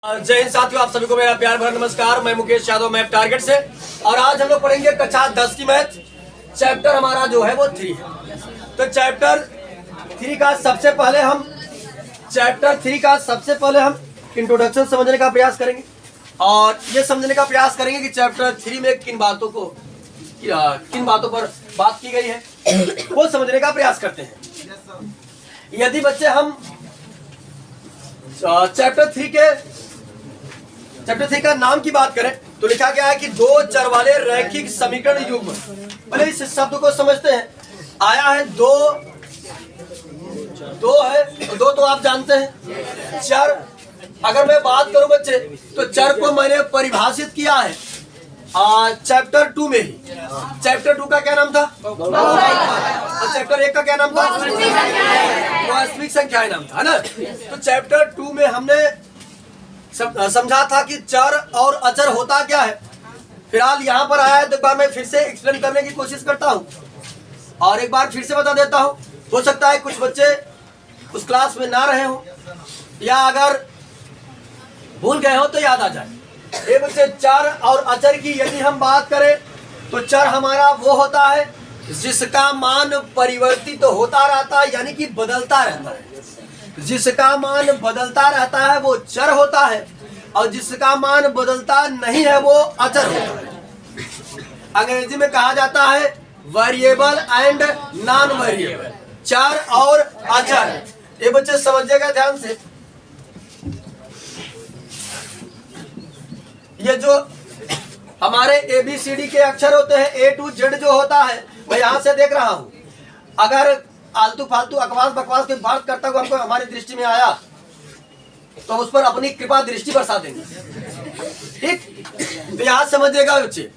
जय हिंद साथियों, आप सभी को मेरा प्यार भरा नमस्कार। मैं मुकेश यादव, मैथ टारगेट से। और आज हम लोग पढ़ेंगे कक्षा 10 की मैथ। चैप्टर हमारा जो है वो 3 है। तो चैप्टर 3 का सबसे पहले हम इंट्रोडक्शन समझने का प्रयास करेंगे और ये समझने का प्रयास करेंगे कि चैप्टर 3 में किन बातों पर बात की गई है वो समझने का प्रयास करते हैं। यदि बच्चे हम चैप्टर 3 का नाम की बात करें तो लिखा गया है कि दो चर वाले रैखिक समीकरण युग्म। पहले इस शब्द को समझते हैं। आया है दो है, दो तो आप जानते हैं। चर, अगर मैं बात करूं बच्चे तो चर को मैंने परिभाषित किया है चैप्टर 2 में ही। चैप्टर 2 का क्या नाम था? और चैप्टर 1 का क्या नाम था? वास्तविक संख्याएं नाम था, है ना। तो चैप्टर 2 में हमने समझा था कि चर और अचर होता क्या है। फिलहाल यहाँ पर आया है तो एक बार मैं फिर से एक्सप्लेन करने की कोशिश करता हूँ और एक बार फिर से बता देता हूँ। हो सकता है कुछ बच्चे उस क्लास में ना रहे हो या अगर भूल गए हो तो याद आ जाए। ये बच्चे चर और अचर की यदि हम बात करें तो चर हमारा वो होता है जिसका मान परिवर्तित तो होता रहता है, यानी कि बदलता रहता है। जिसका मान बदलता रहता है वो चर होता है और जिसका मान बदलता नहीं है वो अचर होता है। अंग्रेजी में कहा जाता है वेरिएबल एंड नॉन वेरिएबल, चर और अचर। ये बच्चे समझिएगा ध्यान से। ये जो हमारे ABCD के अक्षर होते हैं, A to Z जो होता है, मैं यहां से देख रहा हूं। अगर आलतू फालतू अकवास बकवास की बात करता हुआ हमको हमारी दृष्टि में आया तो उस पर अपनी कृपा दृष्टि बरसा देंगे, ठीक। तो यहां समझिएगा बच्चे,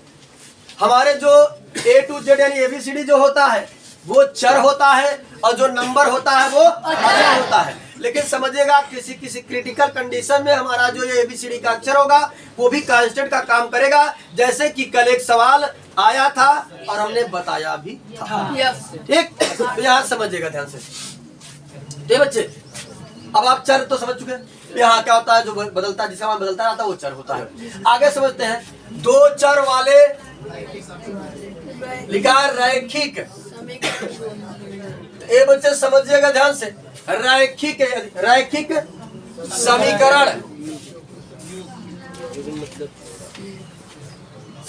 हमारे जो A to Z यानी ABCD जो होता है वो चर होता है और जो नंबर होता है वो अचर होता है। लेकिन समझिएगा किसी किसी क्रिटिकल कंडीशन में हमारा जो ये ABCD का अक्षर होगा वो भी कांस्टेंट का काम करेगा। जैसे कि कल एक सवाल आया था और हमने बताया भी था, ठीक। तो यहाँ समझिएगा ध्यान से, ठीक बच्चे। अब आप चर तो समझ चुके हैं। यहाँ क्या होता है, जो बदलता, जिसका मान बदलता रहता है वो चर होता है। आगे समझते हैं। दो चर वाले लिखा रैखिक, ये बच्चे समझिएगा ध्यान से। रैखिक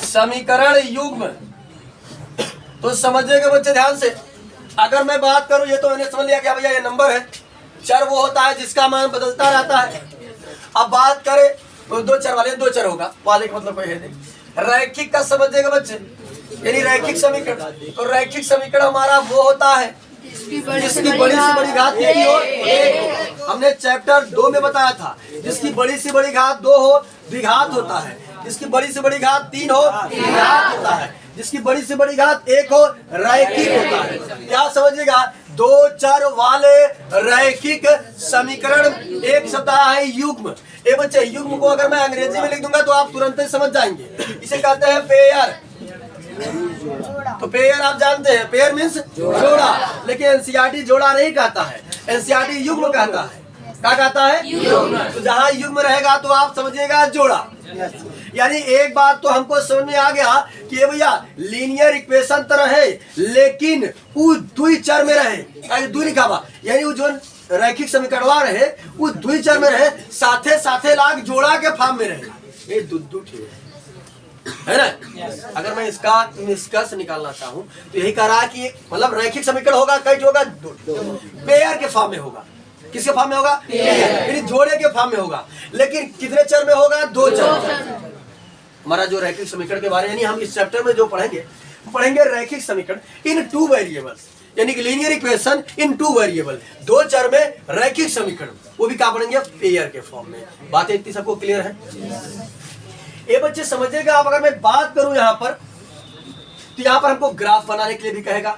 समीकरण युग्म। तो समझिएगा बच्चे ध्यान से। अगर मैं बात करूं, ये तो मैंने समझ लिया कि भैया ये नंबर है। चर वो होता है जिसका मान बदलता रहता है। अब बात करें तो दो चर वाले दो चर होगा, वाले का मतलब है रैखिक का। समझिएगा बच्चे, यानी रैखिक समीकरण। तो रैखिक समीकरण हमारा वो होता है जिसकी बड़ी से बड़ी घात एक हो। हमने चैप्टर 2 में बताया था, जिसकी बड़ी से बड़ी घात 2 हो द्विघात होता है, जिसकी बड़ी से बड़ी घात 3 हो त्रिघात होता है, जिसकी बड़ी से बड़ी घात 1 हो रैखिक होता है। क्या समझिएगा, दो चर वाले रैखिक समीकरण एक शब्द है युग्म। ये बच्चे युग्म को अगर मैं अंग्रेजी में लिख दूंगा तो आप तुरंत ही समझ जाएंगे। इसे कहते हैं पेयर। तो पेयर आप जानते हैं, पेयर मीन्स जोड़ा। लेकिन एनसीईआरटी जोड़ा नहीं कहता है, एनसीईआरटी युग्म कहता है। क्या कहता है? युग्म। तो जहाँ युग्म रहेगा तो आप समझिएगा जोड़ा। यानी एक बात तो हमको समझ में आ गया कि ये भैया लीनियर इक्वेशन तरह है लेकिन वो द्वि चर में रहे, द्वि लिखा हुआ, यानी वो जो रैखिक समीकरण रहे वो द्वि चर में रहे, साथे साथे लाग जोड़ा के फॉर्म में रहे। ये दो है ना। अगर मैं इसका निष्कर्ष निकालना चाहूं तो यही कह रहा कि मतलब रैखिक समीकरण होगा, कई होगा, पेयर के फॉर्म में होगा। किसके फॉर्म में होगा? यानी जोड़े के फॉर्म में होगा। लेकिन कितने चर में होगा? दो चर। हमारा जो रैखिक समीकरण के बारे में, यानी हम इस चैप्टर में जो पढ़ेंगे रैखिक समीकरण इन 2 वेरिएबल्स, यानी कि लीनियर इक्वेशन इन 2 वेरिएबल, दो चर में रैखिक समीकरण, वो भी क्या पढ़ेंगे? पेयर के फॉर्म में। बातें इतनी सबको क्लियर है? ये बच्चे समझिएगा। अब अगर मैं बात करूं यहाँ पर तो यहाँ पर हमको ग्राफ बनाने के लिए भी कहेगा,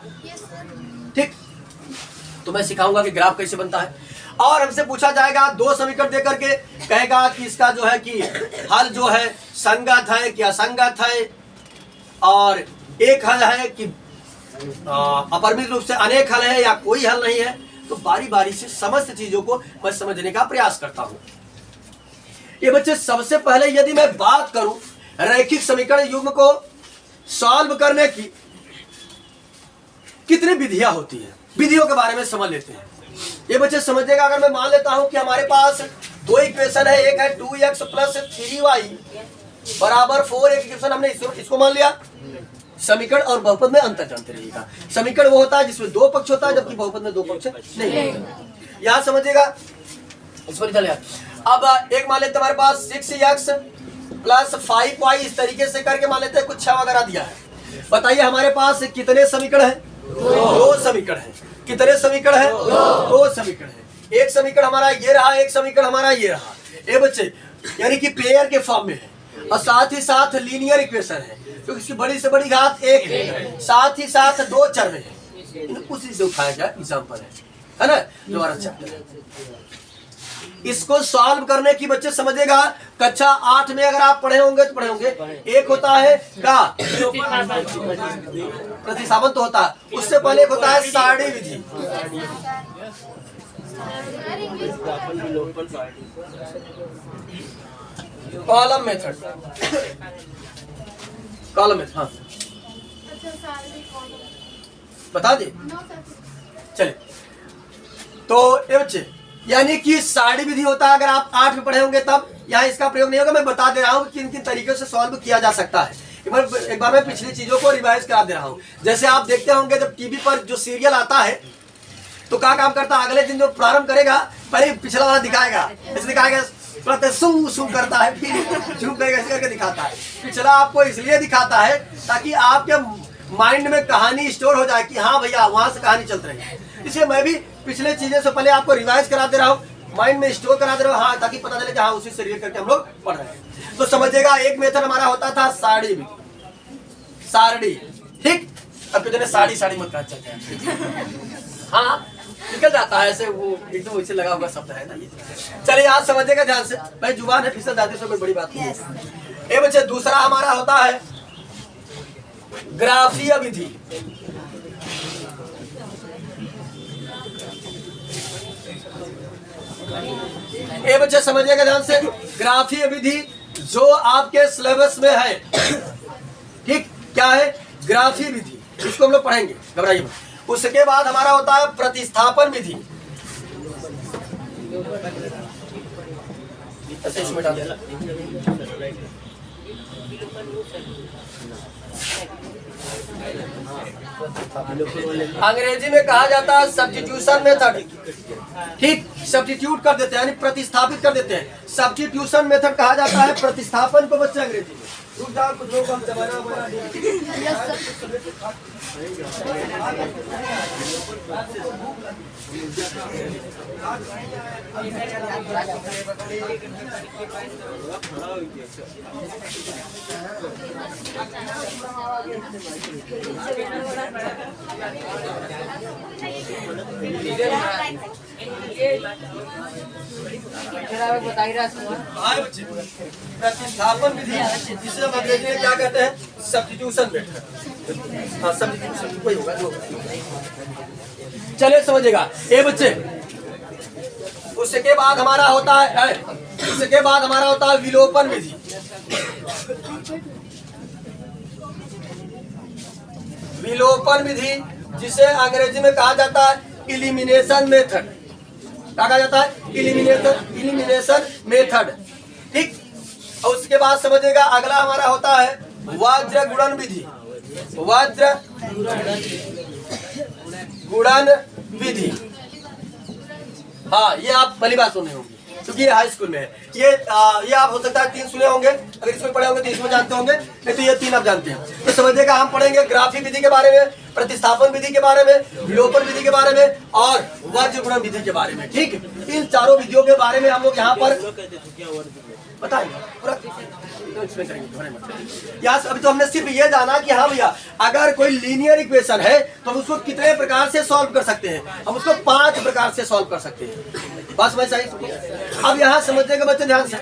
ठीक। तो मैं सिखाऊंगा कि ग्राफ कैसे बनता है। और हमसे पूछा जाएगा दो समीकरण देकर के, कहेगा कि इसका जो है कि हल जो है संगत है कि असंगत है, और एक हल है कि अपरिमित रूप से अनेक हल है या कोई हल नहीं है। तो बारी बारी से समस्त चीजों को मैं समझने का प्रयास करता हूं। ये बच्चे सबसे पहले यदि मैं बात करूं रैखिक समीकरण युग्म को सॉल्व करने की कितनी विधियां होती हैं, विधियों के बारे में समझ लेते हैं। ये बच्चे समझिएगा, अगर मैं मान लेता हूं कि हमारे पास दो इक्वेशन है, एक है 2x + 3y बराबर 4, एक इक्वेशन हमने इसको मान लिया। समीकरण और बहुपद में अंतर जानते रहिएगा। समीकरण वो होता है जिसमें दो पक्ष होता है, जबकि बहुपद में दो पक्ष नहीं होता। यहां समझिएगा, इस पर चले। अब एक मान लेते हमारे पास 6x + 5y, इस तरीके से करके मान लेते हैं कुछ 6 वगैरह दिया है। बताइए हमारे पास कितने समीकरण है? दो समीकरण है। कितने समीकरण है? दो समीकरण है। एक समीकरण हमारा ये रहा, एक समीकरण हमारा ये रहा। ये बच्चे यानी कि पेयर के फॉर्म में है, और साथ ही साथ लीनियर इक्वेशन है, क्योंकि इसकी बड़ी से बड़ी घात 1 है, साथ ही साथ 2 चर में है। उसी से उठाया गया एग्जाम्पल है ना, दोबारा चैप्टर है। इसको सॉल्व करने की बच्चे समझेगा, कक्षा 8 में अगर आप पढ़े होंगे तो पढ़े होंगे, एक होता है का प्रतिस्थापन तो होता है, उससे पहले एक होता है सारणी विधि। कॉलम मेथड, कॉलम मेथड, हाँ बता दे। चले तो ये बच्चे यानी कि सारणी विधि होता है, अगर आप 8 में पढ़े होंगे तब यहाँ इसका प्रयोग नहीं होगा। मैं बता दे रहा हूँ किन किन तरीकों से सॉल्व किया जा सकता है। एक बार मैं पिछली चीजों को रिवाइज करा दे रहा हूँ। जैसे आप देखते होंगे जब टीवी पर जो सीरियल आता है तो क्या काम करता है, अगले दिन जो प्रारंभ करेगा पहले पिछला वाला दिखाएगा, इसे दिखाएगा सू सू करता है, फिर झूम करेगा, ऐसे करके दिखाता है। पिछला आपको इसलिए दिखाता है ताकि आपके माइंड में कहानी स्टोर हो जाए कि हाँ भैया वहां से कहानी चलती रही। इसलिए मैं भी पिछले चीजें से पहले आपको रिवाइज करा दे रहा हूँ, माइंड में स्टोर करा दे रहा हूँ, हाँ, ताकि पता चले कि हाँ उसी से रिलेट करके हम लोग पढ़ रहे हैं। तो समझिएगा, एक मेथड हमारा होता था सारणी विधि, सारणी, ठीक। अब तो साड़ी साड़ी मत कहा चलते हैं, हाँ निकल जाता है ऐसे, वो एकदम वैसे लगा हुआ शब्द है ना ये। चलिए आज समझिएगा ध्यान से, भाई जुबान है फिसल जाती है, कोई बड़ी बात नहीं है। ये बच्चे दूसरा हमारा होता है ग्राफीय विधि। ये बच्चे समझिएगा ध्यान से, ग्राफीय विधि जो आपके सिलेबस में है, ठीक, क्या है ग्राफीय विधि, इसको हम लोग पढ़ेंगे, घबराइए मत। उसके बाद हमारा होता है प्रतिस्थापन विधि। अंग्रेजी में कहा जाता है सब्स्टिट्यूशन मेथड, ठीक, सब्स्टिट्यूट कर देते हैं यानी प्रतिस्थापित कर देते हैं, सब्स्टिट्यूशन मेथड कहा जाता है प्रतिस्थापन को बच्चे अंग्रेजी में। कुछ लोग हम प्रतिस्थापन विधि, जिसे हम अंग्रेजी में क्या कहते हैं, सब्स्टिट्यूशन मेथड। हाँ सब्स्टिट्यूशन कोई होगा जो, चलिए समझिएगा। ये बच्चे उसके बाद हमारा होता है, उसके बाद हमारा होता है विलोपन विधि। विलोपन विधि जिसे अंग्रेजी में कहा जाता है इलिमिनेशन मेथड, कहा जाता है इलिमिनेशन मेथड, ठीक। और उसके बाद समझिएगा अगला हमारा होता है वज्र गुणन विधि। वज्र गुणन विधि, हाँ ये आप पहली बार सुने होंगे क्योंकि ये हाई स्कूल में है। ये आप हो सकता है 3 सुने होंगे, अगर इसमें पढ़े होंगे तो इसमें जानते होंगे, नहीं तो ये 3 आप जानते हैं। तो समझिएगा हम पढ़ेंगे ग्राफी विधि के बारे में, प्रतिस्थापन विधि के बारे में, विलोपन विधि के बारे में और वज्र गुणन विधि के बारे में, ठीक। इन चारों विधियों के बारे में हम लोग यहाँ पर बताएंगे पूरा। यहाँ अभी तो हमने सिर्फ ये जाना कि हाँ भैया अगर कोई लीनियर इक्वेशन है तो हम उसको कितने प्रकार से सॉल्व कर सकते हैं, हम उसको 5 प्रकार से सॉल्व कर सकते हैं, बस मैं सही। अब यहाँ समझिएगा बच्चे ध्यान से,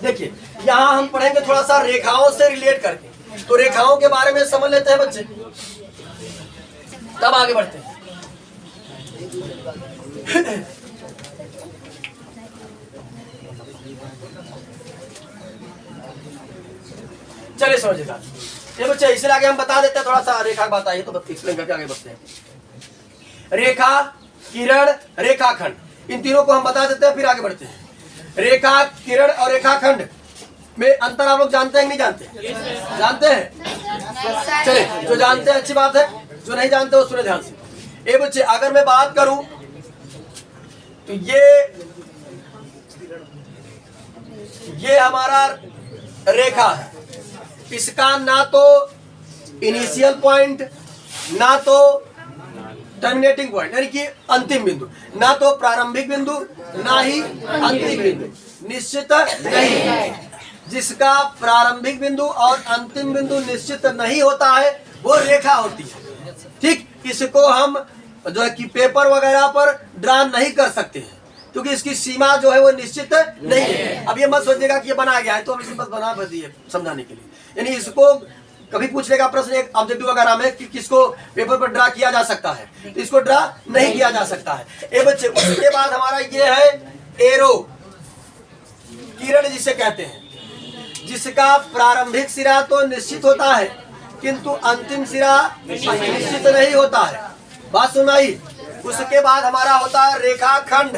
देखिए यहाँ हम पढ़ेंगे थोड़ा सा रेखाओं से रिलेट करके, तो रेखाओं के बारे में समझ लेते हैं बच्चे, तब आगे बढ़ते हैं। चलिए समझिएगा ये बच्चे, इसलिए आगे हम बता देते हैं थोड़ा सा रेखा बात आई तो एक्सप्लेन करके आगे बढ़ते हैं। रेखा, किरण, रेखाखंड, इन तीनों को हम बता देते हैं फिर आगे बढ़ते हैं। रेखा, किरण और रेखाखंड में अंतर आप लोग जानते हैं कि नहीं जानते? जानते हैं? चलिए, जो जानते हैं अच्छी बात है, जो नहीं जानते वो सुने ध्यान से। ये बच्चे, अगर मैं बात करूं तो ये हमारा रेखा है, इसका ना तो इनिशियल पॉइंट ना तो टर्मिनेटिंग पॉइंट यानी कि अंतिम बिंदु, ना तो प्रारंभिक बिंदु ना ही अंतिम बिंदु निश्चित नहीं है। जिसका प्रारंभिक बिंदु और अंतिम बिंदु निश्चित नहीं होता है वो रेखा होती है। ठीक, इसको हम जो है कि पेपर वगैरह पर ड्रा नहीं कर सकते हैं क्योंकि इसकी सीमा जो है वो निश्चित नहीं है। अब ये मत सोचिएगा कि ये बना गया है तो हम इसे बस बना दिए समझाने के लिए, यानी इसको कभी पूछ लेगा प्रश्न एक ऑब्जेक्टिव वगैरह में कि किसको पेपर पर ड्रा किया जा सकता है, तो इसको ड्रा नहीं किया जा सकता है। ए बच्चे, उसके बाद हमारा ये है एरो, किरण जिसे कहते हैं, जिसका प्रारंभिक सिरा तो निश्चित होता है किंतु अंतिम सिरा निश्चित नहीं होता है। बात सुनाई। उसके बाद हमारा होता है रेखाखंड।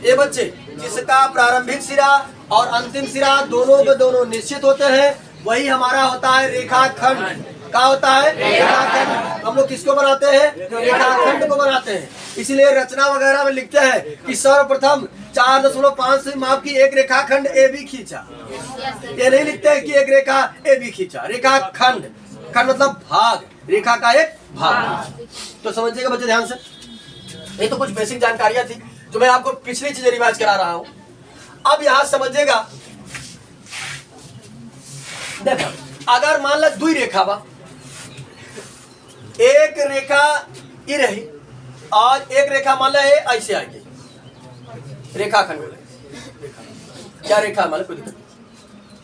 ये बच्चे, जिसका प्रारंभिक सिरा और अंतिम सिरा दोनों के दोनों निश्चित होते हैं वही हमारा होता है रेखाखंड। क्या होता है? रेखाखंड। हम लोग किसको बनाते हैं? रेखाखंड को बनाते हैं। इसीलिए रचना वगैरह में लिखते हैं कि सर्वप्रथम 4.5 से माप की एक रेखाखंड ए बी खींचा। ये नहीं लिखते हैं कि एक रेखा ए बी खींचा। रेखाखंड, खंड मतलब भाग, रेखा का एक भाग। तो समझिएगा बच्चे ध्यान से। ये तो कुछ बेसिक जानकारियां थी जो मैं आपको पिछली चीजें रिवाइज करा रहा हूं। अब यहां समझिएगा, देखो अगर मान लो दुई रेखा बा, एक रेखा ये रही और एक रेखा मान लो ऐसे आ गई, रेखाखंड। क्या रेखा मान लो, कोई दिक्कत नहीं,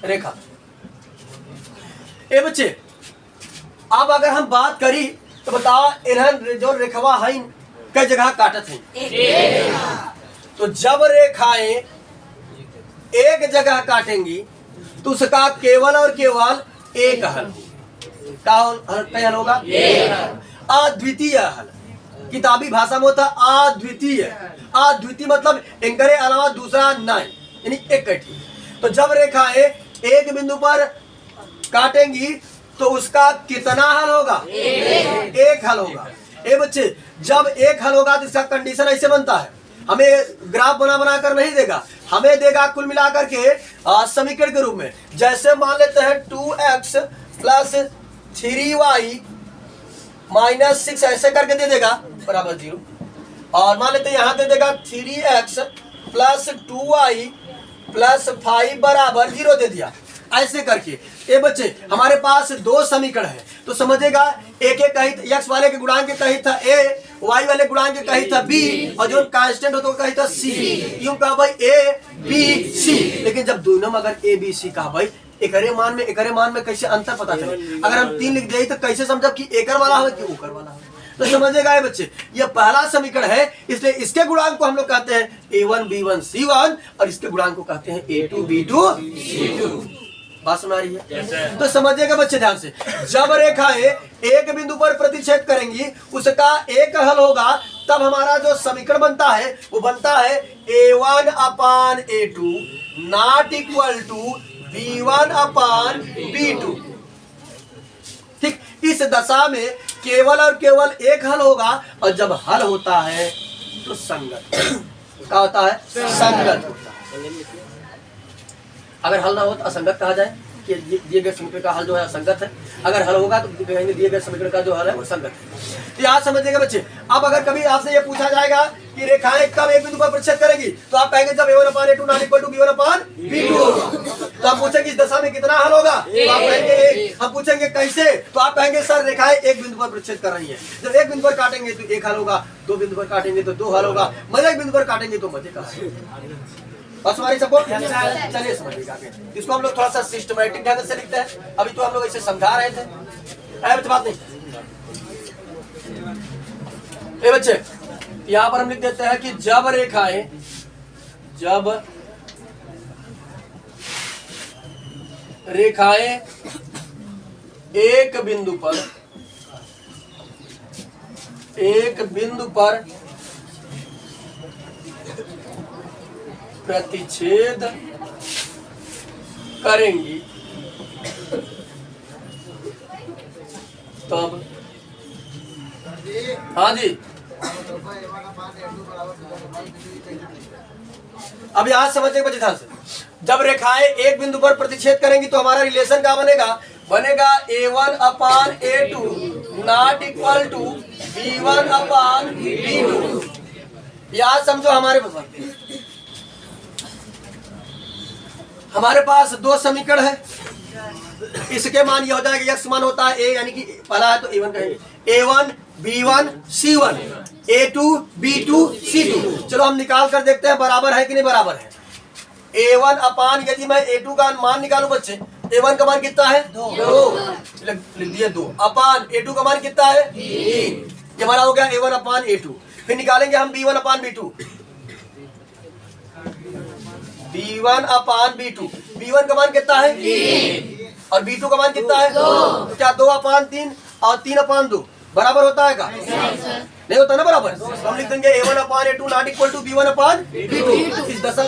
रेखा। ए बच्चे, अब अगर हम बात करी तो बताओ इन्हें जो रेखवा है कई जगह काटत है। तो जब रेखाएं एक जगह काटेंगी तो उसका केवल और केवल एक हल, क्या हल होगा? अद्वितीय हल। किताबी भाषा में होता अद्वितीय। अद्वितीय मतलब इनके अलावा दूसरा नहीं, यानी एक कटी। तो जब रेखाएं एक बिंदु पर काटेंगी तो उसका कितना हल होगा? एक हल होगा। ए बच्चे, जब एक हल होगा तो इसका कंडीशन ऐसे बनता है, हमें ग्राफ बना बना कर नहीं देगा, हमें देगा कुल मिलाकर के समीकरण के रूप में। जैसे मान लेते हैं 2x + 3y - 6 ऐसे करके दे देगा बराबर 0, और मान लेते हैं यहाँ दे देगा 3x + 2y + 5 बराबर 0 दे दिया। ऐसे करके ये बच्चे हमारे पास दो समीकरण है, तो समझेगा एक एक कहीं x वाले के गुणांक के कहीं था a, y वाले गुणांक के कहीं था b, और जो कांस्टेंट होता है कहीं था c। यूं कहा भाई a b c, लेकिन जब दोनों में अगर a b c कहा भाई एकरे मान में कैसे अंतर पता चले? अगर हम 3 लिख दें तो कैसे समझब कि एकर वाला है कि ओकर वाला है? तो समझेगा ये बच्चे, ये पहला समीकरण है, इसलिए इसके गुणांक को हम लोग कहते हैं a1 b1 c1 और इसके गुणांक को कहते हैं a2 b2 c2। बात सुना रही है? तो समझिएगा बच्चे ध्यान से, जब रेखाएं एक बिंदु पर प्रतिच्छेद करेंगी उसका एक हल होगा, तब हमारा जो समीकरण बनता है वो बनता है a1/a2 ≠ b1/b2। ठीक, इस दशा में केवल और केवल एक हल होगा, और जब हल होता है तो संगत। क्या होता है? संगत होता है। अगर हल ना हो तो असंगत कहा जाए कि दिए गए समीकरण का हल जो है असंगत है। अगर हल होगा तो कहेंगे दिए गए समीकरण का जो हल है वो संगत है। तो यहाँ समझिएगा बच्चे, अब अगर कभी आपसे ये पूछा जाएगा कि रेखाएं कब एक बिंदु पर प्रतिच्छेद करेंगी, तो आप कहेंगे जब a1/a2 = b1/b2। तो आप पूछेंगे इस दशा में कितना हल होगा, तो आप कहेंगे। हम पूछेंगे कैसे, तो आप कहेंगे सर रेखाएं एक बिंदु पर प्रतिच्छेद कर रही है, जब एक बिंदु पर काटेंगे तो एक हल होगा, दो बिंदु पर काटेंगे तो दो हल होगा, मजे एक बिंदु पर काटेंगे तो मजे का हल। बस हमारी सपोर्ट। चलिए समझिएगा, इसको हम लोग थोड़ा सा सिस्टमैटिक ढंग से लिखते हैं। अभी तो हम लोग इसे समझा रहे थे, बात नहीं। ए बच्चे, यहाँ पर हम लिख देते हैं कि जब रेखाएं एक बिंदु पर प्रतिच्छेद करेंगी तब, हाँ जी, अब यहां समझने के ध्यान से, जब रेखाएं एक बिंदु पर प्रतिच्छेद करेंगी तो हमारा रिलेशन क्या बनेगा? बनेगा A1 upon A2 not equal to B1 upon B2। याद समझो, हमारे पास दो समीकरण है। इसके मान ये हो जाएगा, x मान होता है a, यानी कि पहला है तो A1 कहेंगे, A1 B1 C1, A2 B2 C2। चलो हम निकाल कर देखते हैं बराबर है कि नहीं बराबर है। A1 अपान, यदि मैं A2 का मान निकालू बच्चे, A1 का मान कितना है? 2। लिख दिए 2 अपान A2 का मान कितना है? 3। ये हमारा हो गया A1 अपान A2। फिर निकालेंगे हम B1 upon B2, B1 upon B2। B1 का मान कितना है? 3 और B2 का मान कितना है? 2। तो क्या 2 अपान 3 और 3 अपान 2 बराबर होता है का? नहीं होता ना बराबर। तो हम लिख देंगे A1 upon A2 not equal to B1 upon B2। इस दशा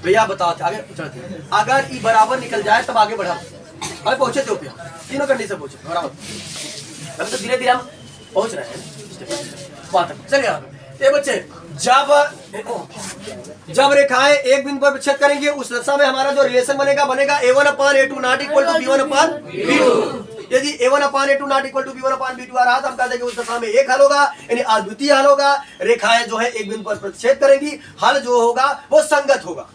भैया बताओ आगे चलते हैं। अगर ये बराबर निकल जाए तब आगे बढ़ा, अरे पहुंचे थे ऊपर, तीनों कंडीशन पहुंचे बराबर। अभी तो धीरे धीरे हम पहुंच रहे हैं बात। चलिए ये बच्चे, जब रेखाएं एक बिंदु पर प्रतिच्छेद करेंगे उस दशा में हमारा जो रिलेशन बनेगा A1 upon A2 not equal to B1 upon B2। यदि A1 upon A2 not equal to B1 upon B2 आ रहा तो हम कहते हैं कि उस दशा में एक हल होगा, यानी अद्वितीय हल होगा। रेखाएं जो है एक बिंदु पर प्रतिच्छेद करेंगी, हल जो होगा वो संगत होगा।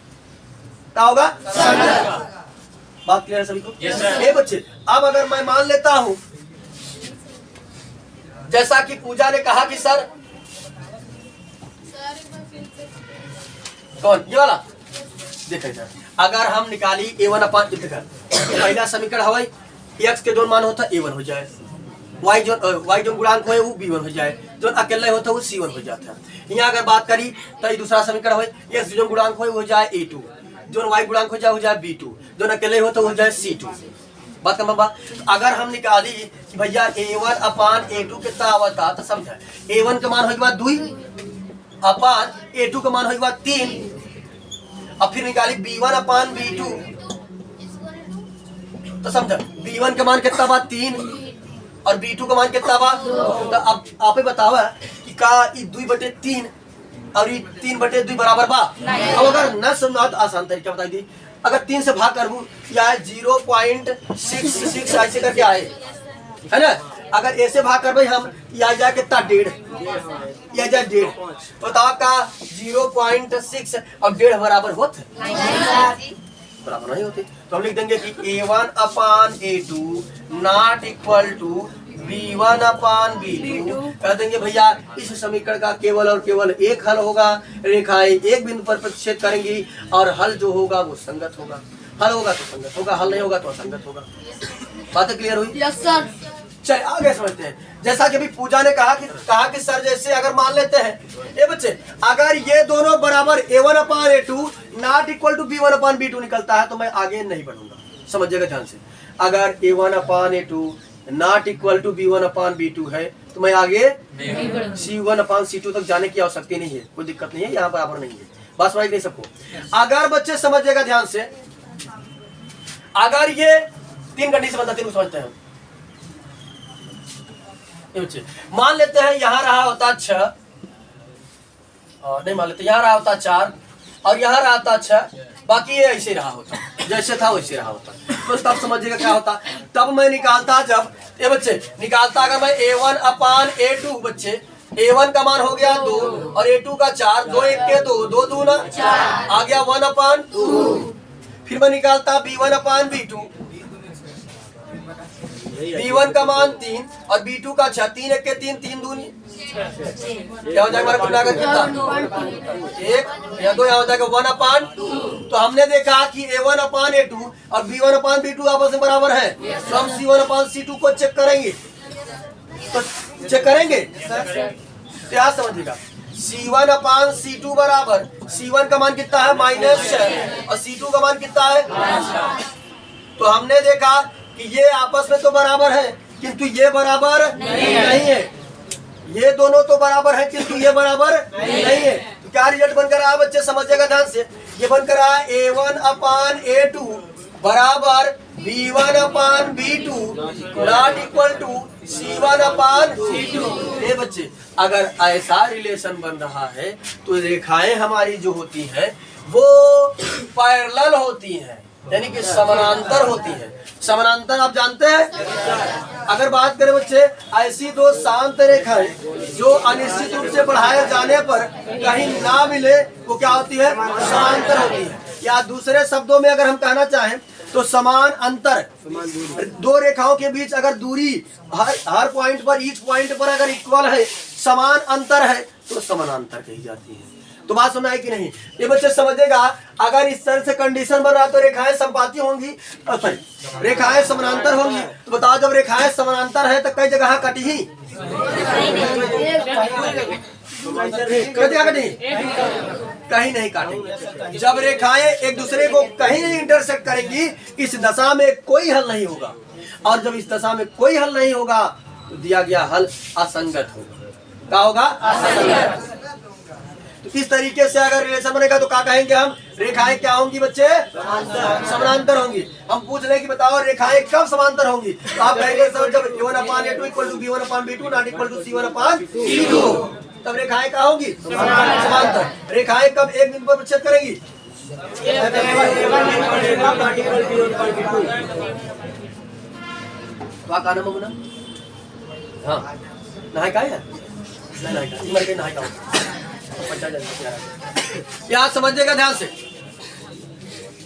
क्या होगा? संगत। बात क्लियर है सभी को? ये बच्चे, अब अगर मैं मान लेता हूं जैसा कि पूजा ने कहा कि सर कौन ये वाला देखिए सर, अगर हम निकाली A1 अपान, पहला समीकरण हवाई x के जो मान होता A1 हो जाए, y जो गुणांक हो वो B1 हो जाए, जो अकेले होता है वो C1 हो जाता है। यहाँ अगर बात करी तो ये दूसरा समीकरण हो x जो गुणांक हो जाए A2, जो y गुणांक हो जाए B2, जो अकेले होता है वो जाए C2। बात कर बाबा, अगर हम निकाली कि भैया A1 अपान A2 कितना आवता तो समझा, A1 का मान होने के बाद 2 अपान A2 का मान होने के बाद 3, अब फिर निकाली B1 अपान B2 तो समझा B1 का मान कितना बा 3 और B2 का मान कितना बा 2। तो अब आप ही बताओ कि का 2/3 और 3/2 बराबर बा। अब अगर न समझा तो आसान तरीका बताई दी, अगर 3 से भाग करबू या 0.66 ऐसे करके आए है ना, अगर ऐसे भाग कर भाई हम या जाए कितना 1.5 या जाए 1.5, बताओ का 0.6 और 1.5 बराबर होते? बराबर नहीं होते। तो हम लिख देंगे कि A1 upon A2 not equal to B1 upon B2। कह देंगे भैया इस समीकरण का केवल और केवल एक हल होगा। रेखाएं एक बिंदु पर प्रतिच्छेद करेंगी और हल जो होगा वो संगत होगा। हल होगा तो संगत होगा, हल नहीं होगा तो असंगत होगा। बात क्लियर हुई? Yes sir. चलिए आगे समझते हैं। जैसा कि अभी पूजा ने कहा कि सर जैसे अगर मान लेते हैं ये बच्चे, अगर ये दोनों बराबर A1 upon A2 not equal to B1 upon B2 निकलता है तो मैं आगे नहीं बढ़ूंगा। समझिएगा ध्यान से, अगर A1 upon A2 not equal to B1 upon B2 है तो मैं आगे C1 अपान C2 तक जाने की आवश्यकता नहीं है, कोई दिक्कत नहीं है, यहाँ बराबर नहीं है। बस समझ नहीं सबको। अगर बच्चे समझिएगा ध्यान से, अगर ये 3 कंडीशन बनता, 3 को समझते हैं। मान लेते हैं यहाँ रहा होता 6, नहीं मान लेते यहाँ रहा होता 4 और यहाँ रहा था 6, बाकी ये ऐसे रहा होता, जैसे था वैसे रहा होता। तो तब समझिएगा क्या होता, तब मैं निकालता, जब ये बच्चे निकालता अगर मैं A1 अपान A2 बच्चे, A1 का मान हो गया 2 और A2 का 4, 2 1 के 2, 2 2 ना 4 आ गया 1 अपान 2। फिर मैं निकालता B1 अपान B2, B1 का मान 3 और B2 का 6, 3 1 के 3, 3 2 क्या हो जाएगा हमारा कितना? 1 या 2, यहाँ हो जाएगा 1 अपान 2। तो हमने देखा कि A1 अपान A2 और B1 अपान B2 आपस में बराबर है, तो हम C1 अपान C2 को चेक करेंगे। तो चेक करेंगे तो याद समझिएगा, C1 अपान C2 बराबर, C1 का मान कितना है -6 और C2 का मान कितना है। तो हमने देखा कि ये आपस में तो बराबर है किंतु ये बराबर नहीं है, ये दोनों तो बराबर है किंतु ये बराबर नहीं है। तो क्या रिजल्ट बनकर आया बच्चे, समझिएगा ध्यान से। ये बनकर आया A1/A2 बराबर B1/B2 not equal to C1/C2। ये बच्चे अगर ऐसा रिलेशन बन रहा है तो रेखाएं हमारी जो होती हैं वो पैरेलल होती हैं, यानी कि समानांतर होती हैं। समानांतर आप जानते हैं। अगर बात करें बच्चे ऐसी दो शांत रेखाएं जो अनिश्चित रूप से बढ़ाए जाने पर कहीं ना मिले वो क्या होती है, समांतर होती है। या दूसरे शब्दों में अगर हम कहना चाहें तो समान अंतर, दो रेखाओं के बीच अगर दूरी हर पॉइंट पर, ईच पॉइंट पर अगर इक्वल है, समान अंतर है तो समानांतर कही जाती है। तो बात सुना है कि नहीं? ये बच्चे समझेगा। अगर इस तरह से कंडीशन बन रहा तो रेखाएं समपाती होंगी, सॉरी रेखाएं समानांतर होंगी। तो बताओ जब रेखाएं समानांतर है तो कई जगह कटी ही, कहीं नहीं काटेंगी। जब रेखाएं एक दूसरे को कहीं नहीं इंटरसेक्ट करेंगी, इस दशा में कोई हल नहीं होगा। और जब इस दशा में कोई हल नहीं होगा तो दिया गया हल असंगत होगा। क्या होगा? असंगत। तो इस तरीके से अगर रिलेशन बनेगा तो क्या कहेंगे हम, रेखाएं क्या होंगी बच्चे, समानांतर होंगी। हम पूछ रहे कि बताओ रेखाएं कब समांतर होंगी, तो आप कहेंगे सर जब A1/A2 equal to B1/B2 not equal to C1/C2, तब रेखाएं क्या होंगी, समांतर। रेखाएं कब एक बिंदु पर विच्छेद करेंगी, हाँ नहाय का है, नहाय का यहाँ समझिएगा ध्यान से।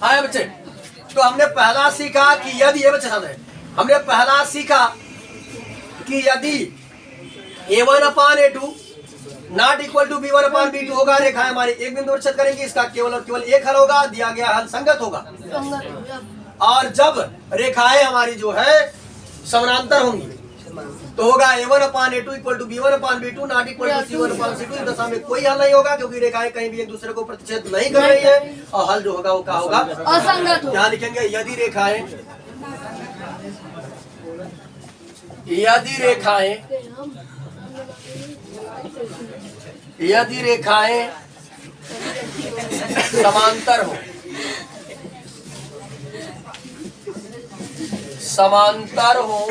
हाँ बच्चे, तो हमने पहला सीखा कि यदि, ये बच्चे सामने हमने पहला सीखा कि यदि A1/A2 not equal to B1/B2 होगा, रेखाएं हमारी एक बिंदु पर छेद करेंगी, इसका केवल और केवल एक हल होगा, दिया गया हल संगत होगा। और जब रेखाएं हमारी जो है समानांतर होंगी तो होगा A1/A2 equal to B1/B2 not equal to C1/C2। इस दशा में कोई हल नहीं होगा क्योंकि रेखाएं कहीं भी एक दूसरे को प्रतिच्छेद नहीं कर रही है, और हल जो होगा वो क्या होगा, असंगत। यहाँ लिखेंगे यदि रेखाएं समांतर हो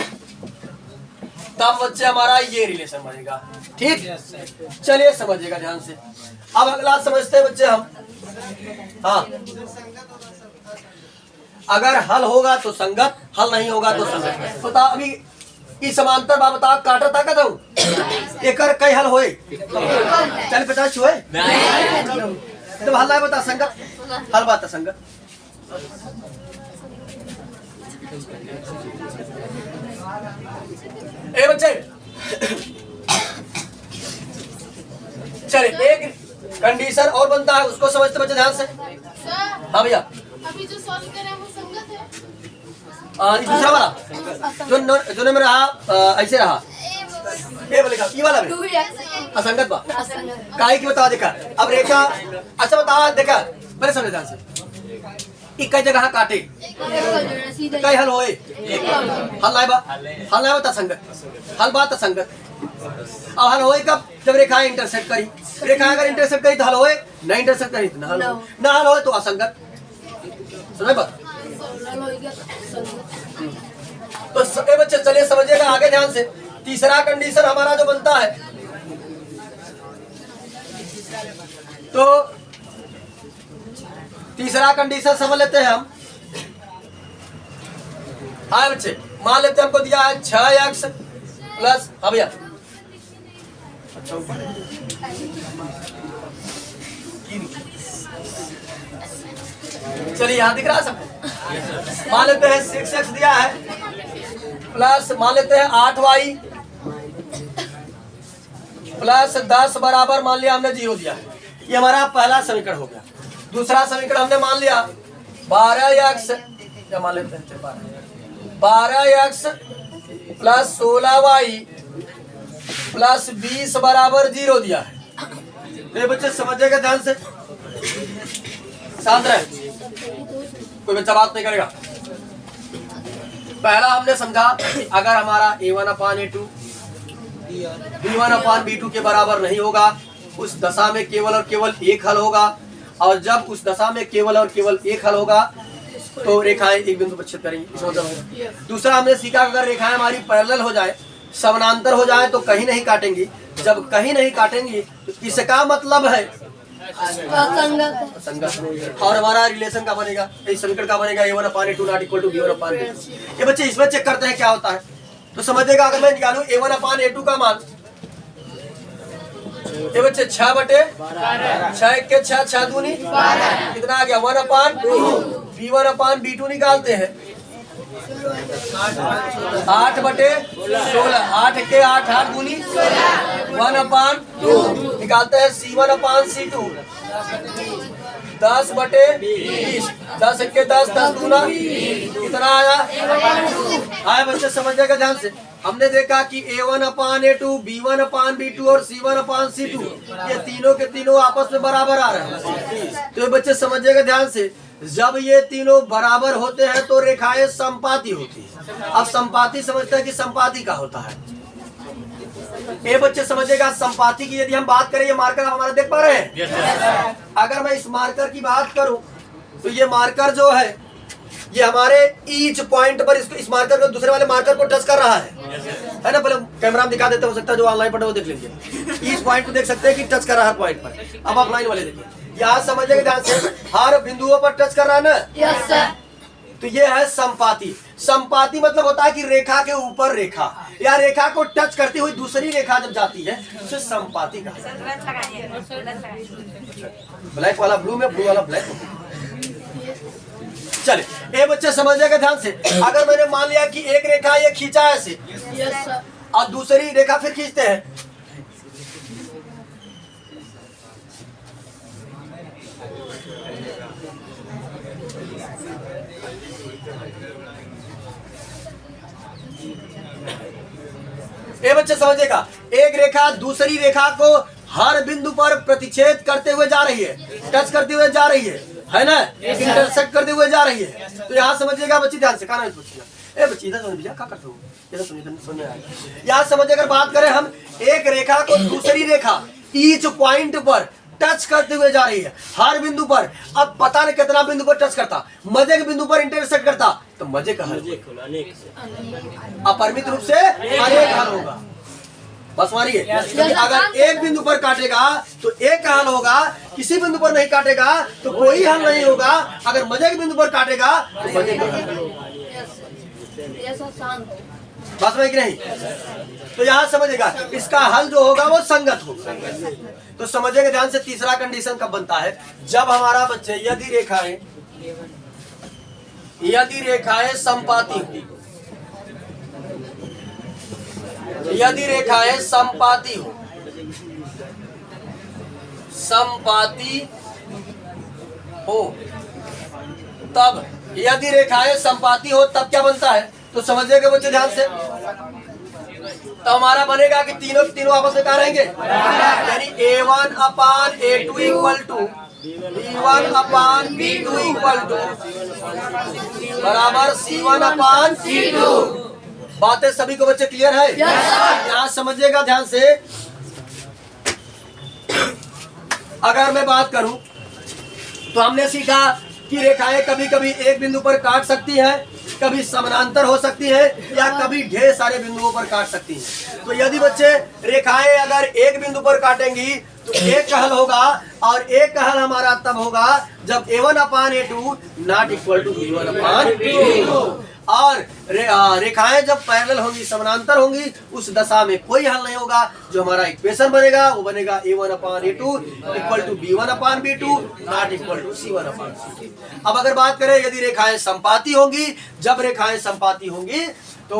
तब बच्चे हमारा ये रिलेशन बनेगा। ठीक, चलिए समझिएगा ध्यान से। अब अगला समझते हैं बच्चे हम। हाँ, अगर हल होगा तो संगत, हल नहीं होगा तो संगत। बता अभी इस समांतर बात बता, काटा ताकत हूँ एक कई हल होए, चल 50 हुए तो हल है बता संगत, हल बात है संगत। ए बच्चे चले, एक कंडीशन और बनता है, उसको समझते बच्चे ध्यान से। हाँ भैया, अभी जो सॉल्व कर रहे हैं वो संगत है। दूसरा वाला जो में रहा ऐसे रहा, ये बोलेगा ये वाला भी असंगत बा, काहे की बता देखा। अब रेखा, अच्छा बता देखा मेरे समझ ध्यान से, कई जगह काटे कई हल होए, हल ना बता संगत, हल बात संगत। अब हल होए कब, जब रेखाएं इंटरसेक्ट करी, रेखा अगर इंटरसेक्ट करी तो हल होए, नहीं इंटरसेक्ट करी तो ना हल होए तो असंगत। समझ बात? तो सबके बच्चे चलिए समझिएगा आगे ध्यान से। तीसरा कंडीशन हमारा जो बनता है, तो तीसरा कंडीशन समझ लेते हैं हम। हाँ बच्चे, मान लेते हैं हमको दिया है 6x प्लस, हाँ भैया चलिए यहाँ दिख रहा है सब। मान लेते हैं 6x दिया है प्लस मान लेते हैं 8y प्लस 10 बराबर मान लिया हमने 0 दिया है। ये हमारा पहला समीकरण हो गया। दूसरा समीकरण हमने मान लिया 12x, क्या मान लेते हैं 12x प्लस 16y प्लस 20 बराबर 0 दिया है। ये बच्चे समझिएगा ध्यान से, शांत रहे, कोई बच्चा बात नहीं करेगा। पहला हमने समझा कि अगर हमारा A1 upon A2 B1 upon B2 के बराबर नहीं होगा, उस दशा में केवल और केवल एक हल होगा, और जब उस दशा में केवल और केवल एक हल होगा तो रेखाएं एक बिंदु पर छेद करेंगी, इसका मतलब है। दूसरा हमने सीखा अगर रेखाएं हमारी पैरेलल हो जाए, समानांतर हो जाए तो कहीं नहीं काटेंगी। जब कहीं नहीं काटेंगी तो इसका मतलब है संगत। और हमारा रिलेशन का बनेगा, इस समीकरण का बनेगा A1 upon A2 not equal to B1 upon B2। ये बच्चे इसमें चेक करते हैं क्या होता है, तो समझिएगा अगर मैं निकालूं A1 अपान A2 का मान, ये बच्चे 6 बटे 6 के 6 6 दूनी कितना आ गया 1 अपान B1 अपान B2 निकालते हैं 8 बटे 16 8 के 8 8 दूनी 1 अपान 2 निकालते हैं C1 अपान C2 10 बटे 20 10 के 10 10 दूना कितना आया बच्चे समझ जाएगा ध्यान से। हमने देखा कि A1 upon A2 B1 upon B2 और C1 अपान C2 ये तीनों के तीनों आपस में बराबर आ रहे हैं। तो ये बच्चे समझिएगा ध्यान से, जब ये तीनों बराबर होते हैं तो रेखाएं संपाती होती है। अब संपाती समझते हैं कि संपाती का होता है। ये बच्चे समझिएगा संपाती की यदि हम बात करें, ये मार्कर आप हमारा देख पा रहे हैं। अगर मैं इस मार्कर की बात करूं तो ये मार्कर जो है ये हमारे ईच पॉइंट पर इस मार्कर को दूसरे वाले मार्कर को टच कर रहा है ना। पहले कैमरा में दिखा देते, हो सकता है जो ऑनलाइन पढ़े वो देख लेंगे। इस पॉइंट को देख सकते हैं कि टच कर रहा है हर पॉइंट पर। अब आप लाइन वाले देखिए, यहाँ समझिएगा ध्यान से, हर बिंदुओं पर टच कर रहा है ना। Yes sir. तो ये है संपाती। संपाती मतलब होता है कि रेखा के ऊपर रेखा या रेखा को टच करती हुई दूसरी रेखा जब जाती है उसे संपाती कहा जाता है। ब्लैक वाला ब्लू में, ब्लू वाला ब्लैक में। चले ये बच्चे समझ जाएगा ध्यान से, अगर मैंने मान लिया कि एक रेखा ये खींचा है ऐसे और दूसरी रेखा फिर खींचते हैं, ये बच्चे समझेगा एक रेखा दूसरी रेखा को हर बिंदु पर प्रतिच्छेद करते हुए जा रही है, टच करते हुए जा रही है ना, इंटरसेक्ट करते हुए जा रही है। तो यहाँ समझिएगा बच्ची ध्यान से, कहा नहीं पूछिएगा, ए बच्ची इधर सुनिए भैया, क्या करते हो, इधर सुनिए यहाँ समझिए। अगर बात करें हम एक रेखा को दूसरी रेखा ईच पॉइंट पर टच करते हुए जा रही है हर बिंदु पर, अब पता नहीं कितना बिंदु पर टच करता, मजे के बिंदु पर इंटरसेक्ट करता तो मजे का हल अपरिमित रूप से अनेक हल होगा। बस मारिए, अगर एक बिंदु पर काटेगा तो एक का हल होगा, किसी बिंदु पर नहीं काटेगा तो कोई हल नहीं होगा, अगर मजे के बिंदु पर काटेगा तो मजे का हल होगा। बस में कि नहीं? तो यहाँ समझेगा इसका हल जो होगा वो संगत होगा। तो समझेगा ध्यान से, तीसरा कंडीशन कब बनता है, जब हमारा बच्चे यदि रेखाएं संपाती हो, यदि रेखाएं संपाती हो तब, यदि रेखाएं संपाती हो तब क्या बनता है, तो समझिएगा बच्चे ध्यान से, तो हमारा बनेगा कि तीनों तीनों आपस में कहाँ रहेंगे, यानी A1 upon A2 equal to B1 upon B2 equal to बराबर C1 अपान C2। बातें सभी को बच्चे क्लियर है? यहाँ समझिएगा ध्यान से, अगर मैं बात करूं तो हमने सीखा कि रेखाएं कभी कभी एक बिंदु पर काट सकती हैं, कभी समानांतर हो सकती है, या कभी ढेर सारे बिंदुओं पर काट सकती हैं। तो यदि बच्चे रेखाएं अगर एक बिंदु पर काटेंगी तो एक का हल होगा, और एक का हल हमारा तब होगा जब A1 upon A2 not equal to B1 upon B2। और रेखाएं जब पैरेलल होंगी, समानांतर होंगी, उस दशा में कोई हल नहीं होगा। जो हमारा इक्वेशन बनेगा वो बनेगा A1 upon A2 equal to B1 upon B2 not equal to C1 upon C2। अब अगर बात करें यदि रेखाएं संपाती होंगी, जब रेखाएं संपाती होंगी तो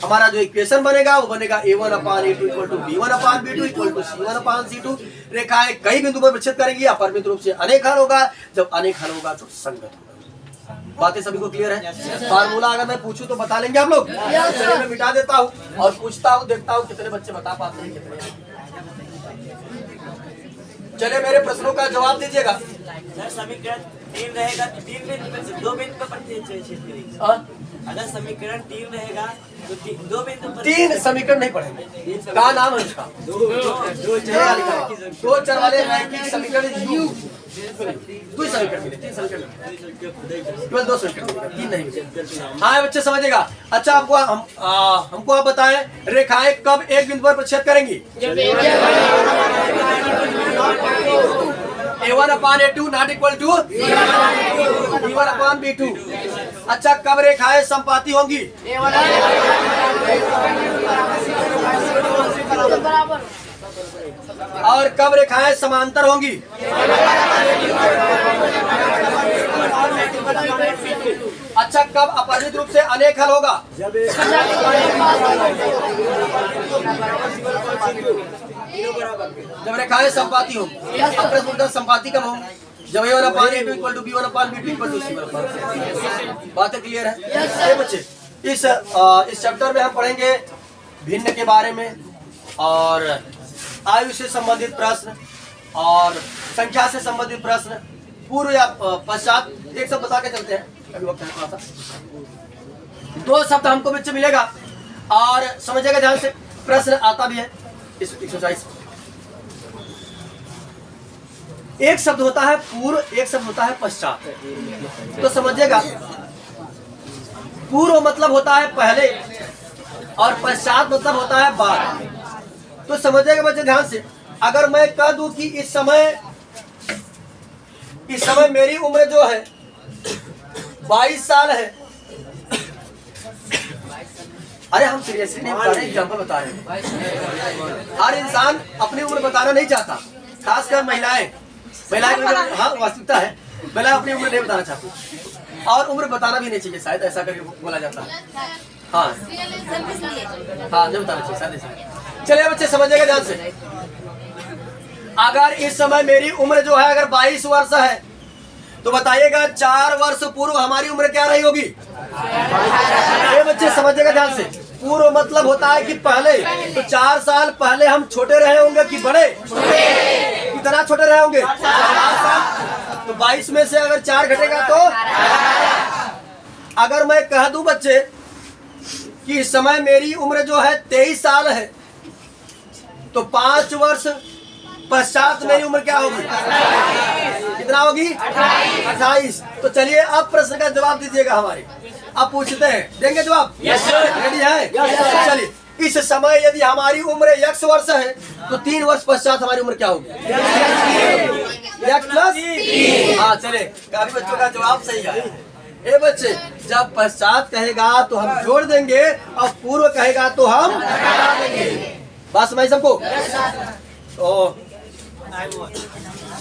हमारा जो इक्वेशन बनेगा वो बनेगा A1 upon A2 equal to B1 upon B2 equal to C1 upon C2। रेखाएं कई बिंदु पर विच्छेद करेंगी, अपरिमित रूप से अनेक हल होगा, जब अनेक हल होगा तो संगत होगा। बातें सभी को क्लियर है? फार्मूला अगर मैं पूछूं तो बता लेंगे आप लोग? चलिए मैं मिटा देता हूं और पूछता हूं, देखता हूं कितने बच्चे बता पाते हैं कितने। चलिए मेरे प्रश्नों का जवाब दीजिएगा। तीन रहेगा तो 3 बिंदु पर 2 बिंदु पर प्रतिच्छेद करेगी। हाँ? अगर समीकरण 3 रहेगा तो 2 बिंदु पर 3 समीकरण नहीं पढ़ेंगे। क्या नाम है उसका? दो चर वाले रैखिक समीकरण यू। 2 समीकरण मिले, 3 समीकरण केवल 2 समीकरण मिलेगा, 3 नहीं मिलेगा। हाँ बच्चे समझेगा। अच्छा हमको आप बताएं, रेखाएं कब एक बिंदु पर प्रतिच्छेद करेंगी? A1/A2 not equal to B1/B2। अच्छा कब रेखाएं संपाती होंगी? और कब रेखाएं समांतर होंगी? अच्छा कब अपरिमित रूप से अनेक हल होगा? जब रेखाएं संपाती हो। संपाती कब हो? जब A1/A2 = B1/B2 = C1/C। बात क्लियर है? ये बच्चे इस चैप्टर में हम पढ़ेंगे भिन्न के बारे में और आयु से संबंधित प्रश्न और संख्या से संबंधित प्रश्न, पूर्व या पश्चात। एक शब्द बता के चलते हैं, अभी वक्त है थोड़ा सा। 2 शब्द हमको बच्चे मिलेगा और समझिएगा ध्यान से, प्रश्न आता भी है इस एक्सरसाइज। एक शब्द होता है पूर्व, एक शब्द होता है पश्चात। तो समझिएगा, पूर्व मतलब होता है पहले और पश्चात मतलब होता है बाद। तो समझिएगा बच्चे ध्यान से, अगर मैं कह दूं कि इस समय मेरी उम्र जो है 22 साल है। अरे हम सीरियसली नहीं बता रहे, एग्जाम्पल बता रहे हैं। हर इंसान अपनी उम्र बताना नहीं चाहता, खासकर महिलाएं हाँ वास्तविकता है, महिलाएं अपनी उम्र नहीं बताना चाहती और उम्र बताना भी नहीं चाहिए, शायद ऐसा करके बोला जाता है। हाँ नहीं बताना चाहिए शायद ऐसा। चलिए बच्चे समझिएगा ध्यान से, अगर इस समय मेरी उम्र जो है अगर 22 वर्ष है तो बताइएगा 4 वर्ष पूर्व हमारी उम्र क्या रही होगी? ये बच्चे समझिएगा ध्यान से, पूर्व मतलब होता है कि पहले। तो 4 साल पहले हम छोटे रहे होंगे कि बड़े? कितना छोटे रहे होंगे? 4 साल। तो 22 में से अगर 4 घटेगा तो अगर मैं कह दूं बच्चे कि इस समय मेरी उम्र जो है 23 साल है तो 5 वर्ष पश्चात मेरी उम्र क्या होगी? कितना होगी? 28। तो चलिए अब प्रश्न का जवाब दीजिएगा हमारे। अब पूछते हैं, देंगे जवाब? Yes sir. रेडी है? चलिए, इस समय यदि हमारी उम्र x वर्ष है तो 3 वर्ष पश्चात हमारी उम्र क्या होगी? x + 3। हाँ चले, काफी बच्चों का जवाब सही है। ए बच्चे, जब पश्चात कहेगा तो हम जोड़ देंगे और पूर्व कहेगा तो हम घटा देंगे। बात समझ सबको? तो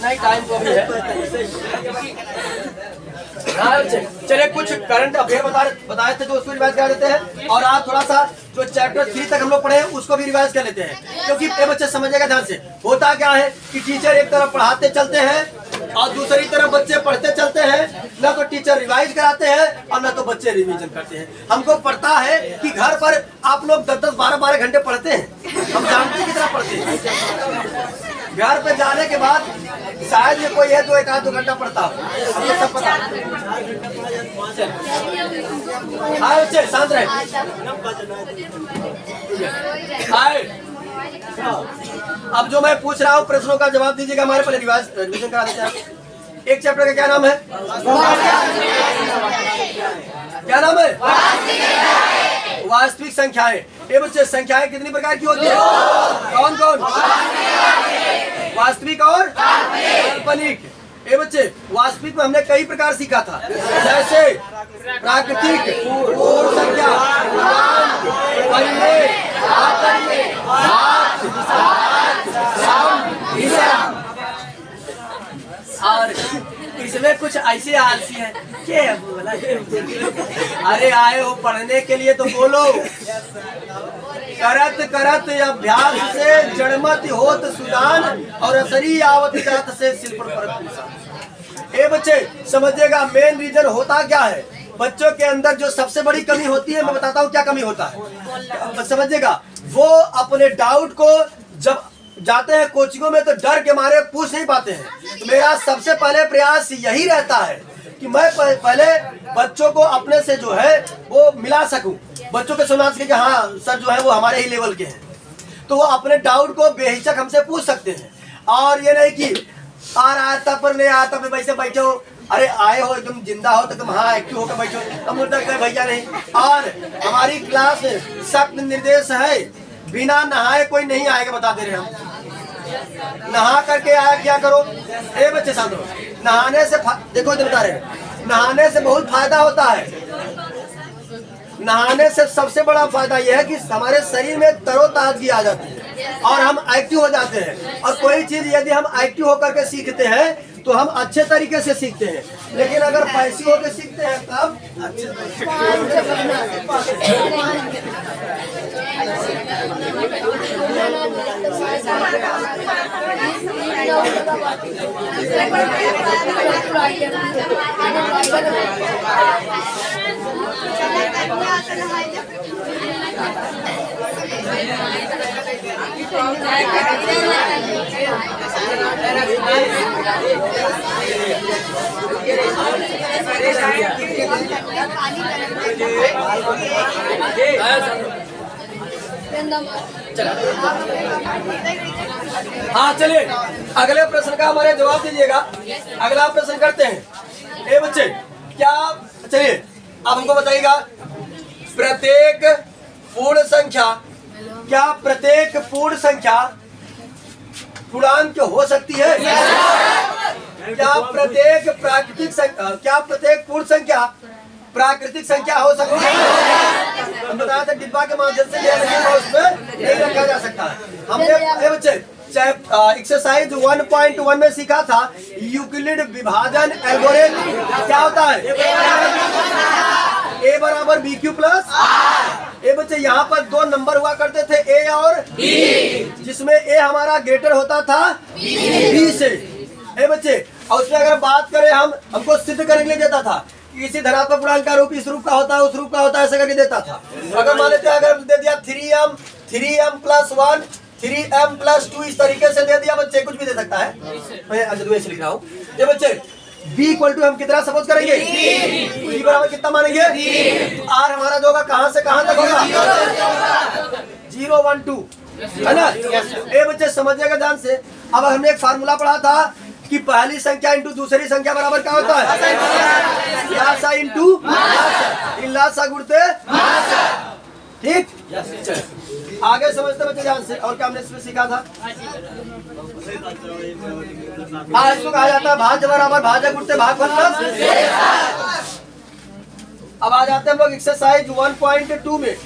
नहीं, टाइम तो अभी है। चलिए कुछ करंट अफेयर बताए थे जो उसको रिवाइज कर देते हैं और आज थोड़ा सा जो चैप्टर 3 तक हम लोग पढ़े हैं उसको भी रिवाइज कर लेते हैं, क्योंकि ये बच्चे समझेगा ध्यान से। होता क्या है कि टीचर एक तरफ पढ़ाते चलते हैं और दूसरी तरफ बच्चे पढ़ते चलते हैं। ना तो टीचर रिवाइज कराते हैं और ना तो बच्चे रिवीजन करते हैं। हमको पढ़ता है कि घर पर आप लोग 10-10, 12-12 घंटे पढ़ते हैं, हम जानते कितना पढ़ते हैं। घर पे जाने के बाद शायद ये कोई है जो 1-2 घंटा पढ़ता हो, हमको सब पता है। हाँ बच्चे शांत रहे। अब जो मैं पूछ रहा हूँ प्रश्नों का जवाब दीजिएगा हमारे, पहले रिवीजन करा देते हैं। एक चैप्टर का क्या नाम है? क्या नाम है? वास्तविक संख्याएं। ये बच्चे संख्याएं कितनी प्रकार की होती है? कौन कौन? वास्तविक और काल्पनिक। ये बच्चे वास्तविक में हमने कई प्रकार सीखा था, जैसे प्राकृतिक, पूर्ण संख्या, परिमेय, अपरिमेय, और इसमें कुछ ऐसे आलसी हैं क्या बोला? अरे आए हो पढ़ने के लिए तो बोलो। करत करत अभ्यास से जड़मत होत सुदान और असरी आवत जात से शिल्प परत। ए बच्चे समझिएगा, मेन रीजन होता क्या है? बच्चों के अंदर जो सबसे बड़ी कमी होती है, मैं बताता हूँ क्या कमी होता है। समझिएगा, वो अपने डाउट को जब जाते हैं कोचिंगों में तो डर के मारे पूछ नहीं पाते हैं। तो मेरा सबसे पहले प्रयास यही रहता है कि मैं पहले बच्चों को अपने से जो है वो मिला सकूं, बच्चों के सुना सके कि हाँ सर जो है वो हमारे ही लेवल के हैं, तो वो अपने डाउट को बेहिचक हमसे पूछ सकते हैं। और ये नहीं कि आ रहा था पर नहीं आता मैं वैसे बैठे हो, अरे आए हो एकदम जिंदा हो तो तुम हाँ एक्टिव होकर बैठो, हम तक भैया नहीं। और हमारी क्लास में सख्त निर्देश है, बिना नहाए कोई नहीं आएगा, बता दे रहे हम। नहा करके आया क्या करो, ए बच्चे शांत हो। नहाने से देखो इधर बता रहे हैं, नहाने से बहुत फायदा होता है। नहाने से सबसे बड़ा फायदा यह है कि हमारे शरीर में तरोताजगी आ जाती है और हम एक्टिव हो जाते हैं। और कोई चीज यदि हम एक्टिव होकर के सीखते हैं तो हम अच्छे तरीके से सीखते हैं, लेकिन अगर पैसिव होकर सीखते हैं तब हाँ चलिए अगले प्रश्न का हमारे जवाब दीजिएगा। अगला प्रश्न करते हैं। ए बच्चे क्या, चलिए अब हमको बताइएगा प्रत्येक पूर्ण संख्या, क्या प्रत्येक पूर्ण संख्या पूर्णांक हो सकती है? क्या प्रत्येक प्राकृतिक संख्या, क्या प्रत्येक पूर्ण संख्या प्राकृतिक संख्या हो सकती है? हम बताया था डिब्बा के माध्यम से उसमें नहीं रखा जा सकता है। हमने बच्चे एक्सरसाइज 1.1 में सीखा था यूक्लिड विभाजन एल्गोरिथम। क्या होता है? ए बराबर बी क्यू प्लस। ए बच्चे यहाँ पर दो नंबर हुआ करते थे ए और बी, जिसमें ए हमारा ग्रेटर होता था बी से। ए बच्चे और उसमें अगर बात करें हमको सिद्ध करने के लिए देता था इसी धनात्मक पूर्णांक का रूप इस रूप का होता है, उस रूप का होता है, ऐसा करके देता था। अगर मान लेते हैं अगर दे दिया 3m + 1 3m + 2 इस तरीके से दे दिया बच्चे, कुछ भी दे सकता है। मैं ऐसे लिख रहा हूँ। ये बच्चे b = हम कितना सपोज करेंगे, b बराबर कितना मानेंगे, r हमारा जो होगा कहाँ से कहाँ तक होगा 0 1 2, है ना। ये बच्चे समझिएगा ध्यान से। अब हमने एक फार्मूला पढ़ा था कि पहली संख्या इंटू दूसरी संख्या बराबर क्या होता है, लासा इंटू लासा गुणते, ठीक। आगे समझते बच्चे ध्यान से। और क्या हमने इसमें सीखा था, हाँ इसको कहा जाता है भाज्य बराबर भाज्य गुणते भागफल प्लस। अब आ जाते हैं हम लोग एक्सरसाइज 1.2 में।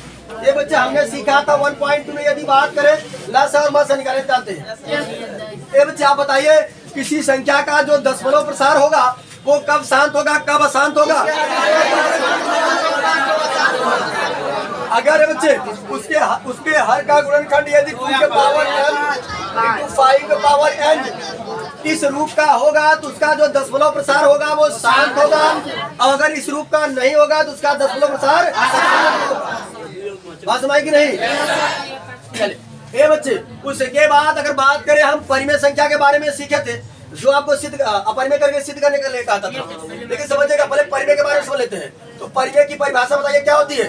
ये बच्चे हमने सीखा था 1.2 में यदि बात करें लसा और मसा निकालना चाहते हैं। ये बच्चे आप बताइए किसी संख्या का जो दशमलव प्रसार होगा वो कब शांत होगा कब अशांत होगा? अगर बच्चे उसके हर का गुणनखंड यदि 2 के पावर n × 5 के पावर n इस रूप का होगा तो उसका जो दशमलव प्रसार होगा वो शांत होगा, और अगर इस रूप का नहीं होगा तो उसका दशमलव प्रसार अशांत होगा। बात समझ की नहीं? चलिए ये बच्चे उसके बाद अगर बात करें हम परिमेय संख्या के बारे में सीखे थे, जो आपको सिद्ध अपरिमेय करके सिद्ध करने के लिए कहा था। लेकिन समझिएगा पहले परिमेय के बारे में समझ लेते हैं। तो परिमेय की परिभाषा बताइए क्या होती है?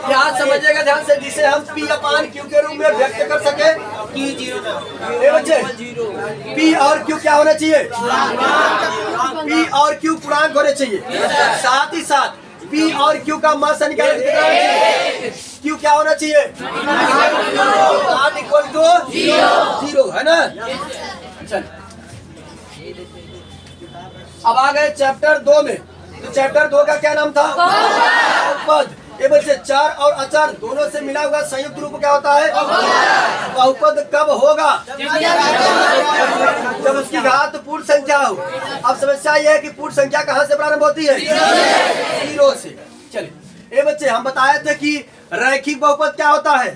क्या समझिएगा ध्यान से, जिसे हम P/Q के रूप में व्यक्त कर सके। ये बच्चे P और Q क्या होना चाहिए? P और Q पूर्णांक होने चाहिए। साथ ही साथ P और Q का मान निकालने Q क्या होना चाहिए? नॉट इक्वल टू 0, है ना। चल अब आ गए चैप्टर 2 में। तो चैप्टर 2 का क्या नाम था? बहुपद। ये बच्चे चार और अचार दोनों से मिला हुआ संयुक्त रूप क्या होता है? बहुपद कब होगा? जब उसकी घात पूर्ण संख्या हो। अब समस्या यह है कि पूर्ण संख्या कहाँ से प्रारंभ होती है? 0 से। चलिए ये बच्चे हम बताए थे कि रैखिक बहुपद क्या होता है?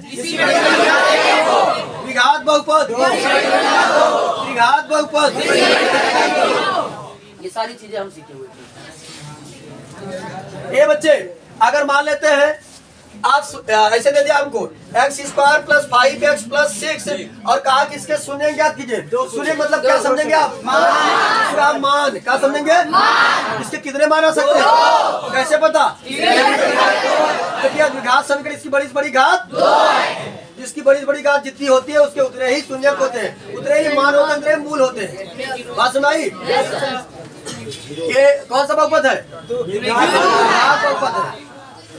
द्विघात बहुपद, द्विघात बहुपद, ये सारी चीजें हम सीखे हुए थे। ये बच्चे अगर मान लेते हैं आप ऐसे दे दिया हमको x² + 5x + 6 और कहा कि इसके शून्य ज्ञात कीजिए। शून्य मतलब क्या समझेंगे आप? इसका मान क्या समझेंगे? इसके कितने मान आ सकते हैं? कैसे पता? देखिए द्विघात समीकरण इसकी बड़ी से बड़ी घात जिसकी बड़ी से बड़ी घात जितनी होती है उसके उतने ही शून्यक होते हैं, उतने ही मान होते हैं, उतने ही मूल होते हैं। बात सुनाई? ये कौन सा बहुपद है? द्विघात बहुपद है।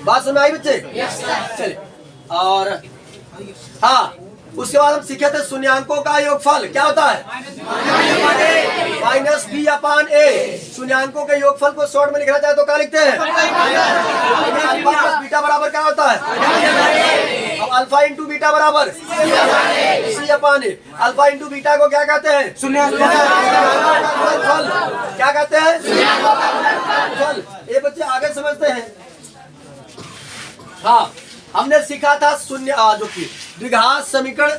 बात सुनाई बच्चे? चलिए और हाँ, उसके बाद हम सीखे थे शून्यांकों का योगफल क्या होता है? -b/a। शून्यांकों के योगफल को शॉर्ट में लिखना चाहे तो क्या लिखते हैं? अल्फा प्लस बीटा बराबर क्या होता है? अब अल्फा इंटू बीटा बराबर c/a। अल्फा इंटू बीटा को क्या कहते हैं? फल। क्या कहते हैं? फल। ये बच्चे आगे समझते हैं। हाँ, हमने सीखा था शून्य जो कि द्विघात समीकरण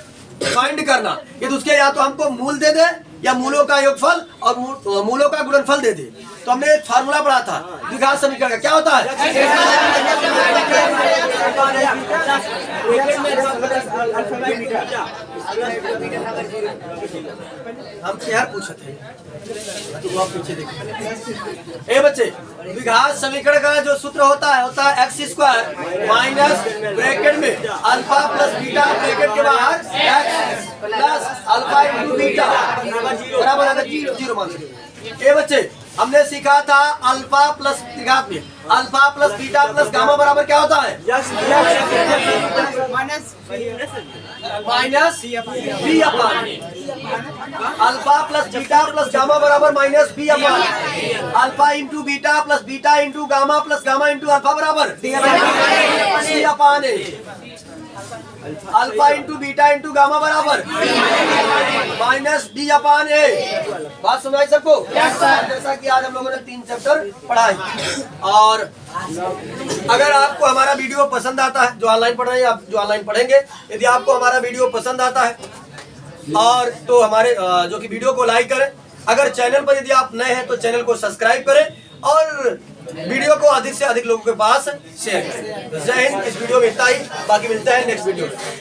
फाइंड करना। ये तो उसके या तो हमको मूल दे दे या मूलों का योगफल और मूलों का गुणनफल दे दे। तो हमने एक फार्मूला पढ़ा था द्विघात समीकरण का, क्या होता है? हम क्या पूछे थे तो आप पीछे देखिए। ए बच्चे, द्विघात समीकरण का जो सूत्र होता है x² माइनस ब्रैकेट में अल्फा प्लस बीटा ब्रैकेट के बाहर x plus alpha into beta बराबर अगर 0 मान सकते। ए बच्चे, हमने सीखा था अल्फा प्लस द्विघात में alpha plus beta plus gamma बराबर क्या होता है? Minus b/a। Alpha plus beta plus gamma बराबर -b/a। Alpha into beta plus beta into gamma plus gamma into alpha बराबर c/a। Alpha into beta into gamma बराबर -d/a। बात सुनाई सबको? जैसा कि आज हम लोगों ने 3 चैप्टर पढ़ाए। और अगर आपको हमारा वीडियो पसंद आता है, जो ऑनलाइन पढ़ रहे हैं, आप जो ऑनलाइन पढ़ेंगे, यदि आपको हमारा वीडियो पसंद आता है और तो हमारे जो कि वीडियो को लाइक करें। अगर चैनल पर यदि आप नए हैं तो चैनल को सब्सक्राइब करें और वीडियो को अधिक से अधिक लोगों के पास शेयर करें। जय हिंद। इस वीडियो में इतना ही, बाकी मिलते हैं नेक्स्ट वीडियो में।